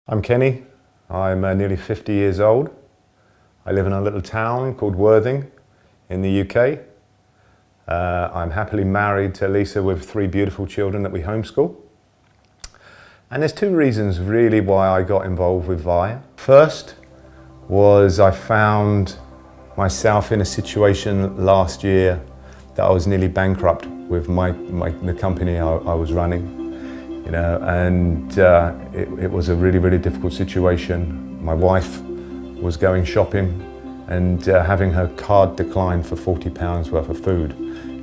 I'm Kenny. I'm nearly 50 years old. I live in a little town called Worthing in the UK. I'm happily married to Lisa with 3 beautiful children that we homeschool. And there's 2 reasons really why I got involved with RYE. First was I found myself in a situation last year that I was nearly bankrupt with the company I was running. And it was a really difficult situation. My wife was going shopping and having her card declined for £40 worth of food.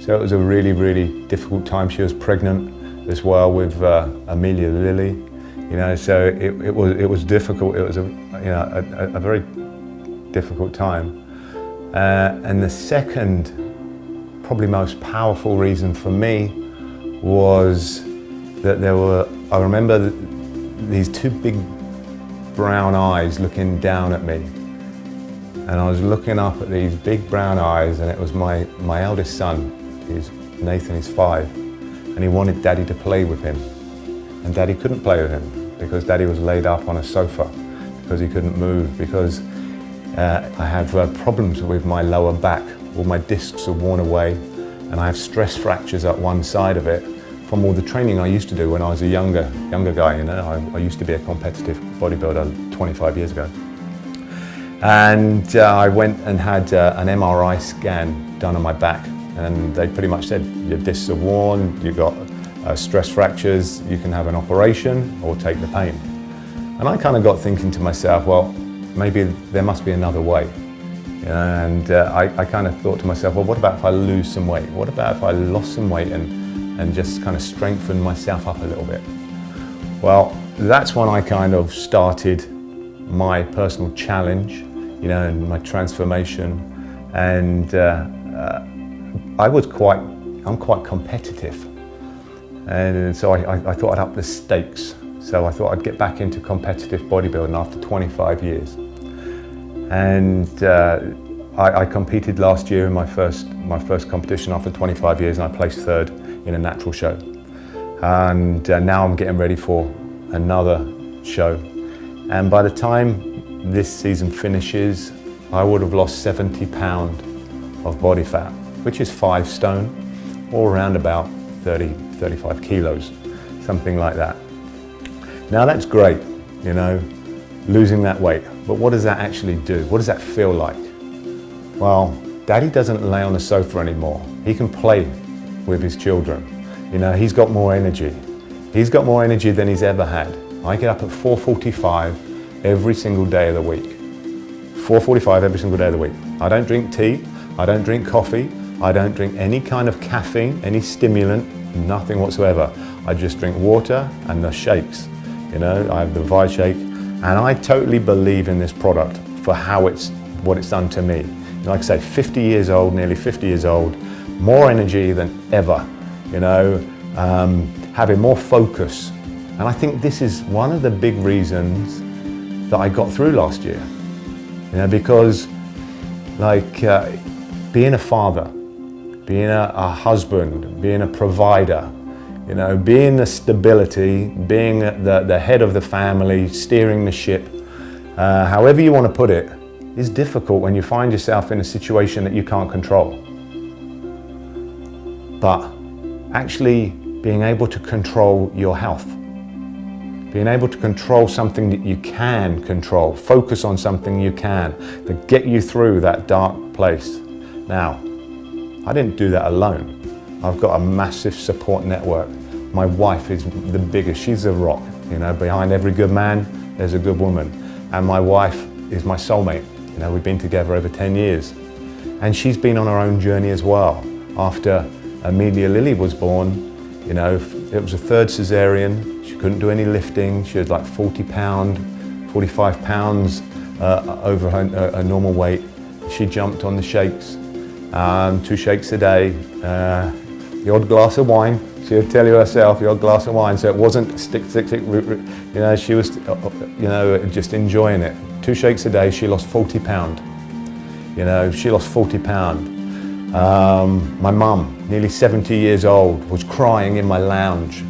So it was a really difficult time. She was pregnant as well with Amelia Lily. So it was difficult. It was a very difficult time. And the second, probably most powerful reason for me was that I remember these 2 big brown eyes looking down at me. And I was looking up at these big brown eyes, and it was my eldest son, Nathan, he's 5, and he wanted Daddy to play with him. And Daddy couldn't play with him because Daddy was laid up on a sofa because he couldn't move, because I have problems with my lower back. All my discs are worn away, and I have stress fractures at one side of it from all the training I used to do when I was a younger guy. I used to be a competitive bodybuilder 25 years ago. And I went and had an MRI scan done on my back, and they pretty much said, your discs are worn, you've got stress fractures, you can have an operation or take the pain. And I kind of got thinking to myself, well, maybe there must be another way. And I kind of thought to myself, well, what about if I lose some weight? What about if I lost some weight and just kind of strengthen myself up a little bit? Well, that's when I kind of started my personal challenge, and my transformation. And I'm quite competitive. And so I thought I'd up the stakes. So I thought I'd get back into competitive bodybuilding after 25 years. And I competed last year in my first competition after 25 years, and I placed 3rd in a natural show. And now I'm getting ready for another show. And by the time this season finishes, I would have lost 70 pounds of body fat, which is 5 stone, or around about 35 kilos, something like that. Now that's great, losing that weight. But what does that actually do? What does that feel like? Well, Daddy doesn't lay on the sofa anymore. He can play with his children. He's got more energy. He's got more energy than he's ever had. I get up at 4:45 every single day of the week. 4:45 every single day of the week. I don't drink tea, I don't drink coffee, I don't drink any kind of caffeine, any stimulant, nothing whatsoever. I just drink water and the shakes. I have the RYE shake, and I totally believe in this product for what it's done to me. Like I say, 50 years old, nearly 50 years old, more energy than ever, having more focus. And I think this is one of the big reasons that I got through last year. Because being a father, being a husband, being a provider, being the stability, being the head of the family, steering the ship, however you want to put it, is difficult when you find yourself in a situation that you can't control. But actually being able to control your health, being able to control something that you can control, focus on something you can, to get you through that dark place. Now, I didn't do that alone. I've got a massive support network. My wife is the biggest, she's a rock. Behind every good man, there's a good woman. And my wife is my soulmate. We've been together over 10 years. And she's been on her own journey as well. After Amelia Lily was born, it was a 3rd cesarean. She couldn't do any lifting. She was like 45 pounds over her normal weight. She jumped on the shakes, 2 shakes a day, the odd glass of wine. She'll tell you herself, the odd glass of wine. So it wasn't stick. She was, just enjoying it. 2 shakes a day. She lost 40 pound. She lost 40 pound. My mum, nearly 70 years old, was crying in my lounge,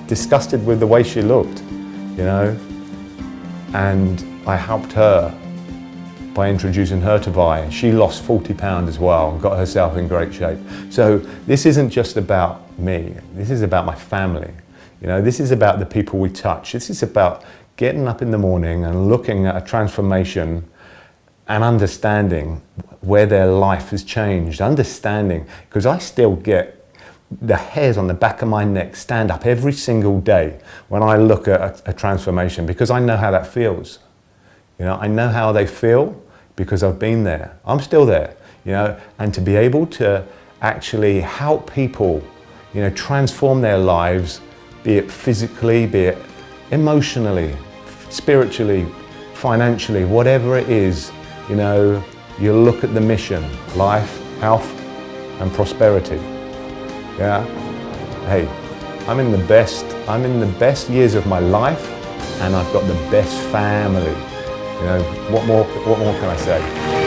disgusted with the way she looked, And I helped her by introducing her to RYE. She lost 40 pounds as well and got herself in great shape. So this isn't just about me, this is about my family. You know, this is about the people we touch. This is about getting up in the morning and looking at a transformation and understanding where their life has changed, understanding, because I still get the hairs on the back of my neck stand up every single day when I look at a transformation, because I know how that feels. You know, I know how they feel because I've been there. I'm still there, you know, and to be able to actually help people, you know, transform their lives, be it physically, be it emotionally, spiritually, financially, whatever it is, you know, you look at the mission, life, health, and prosperity. Yeah. Hey, I'm in the best years of my life, and I've got the best family. You know, what more can I say?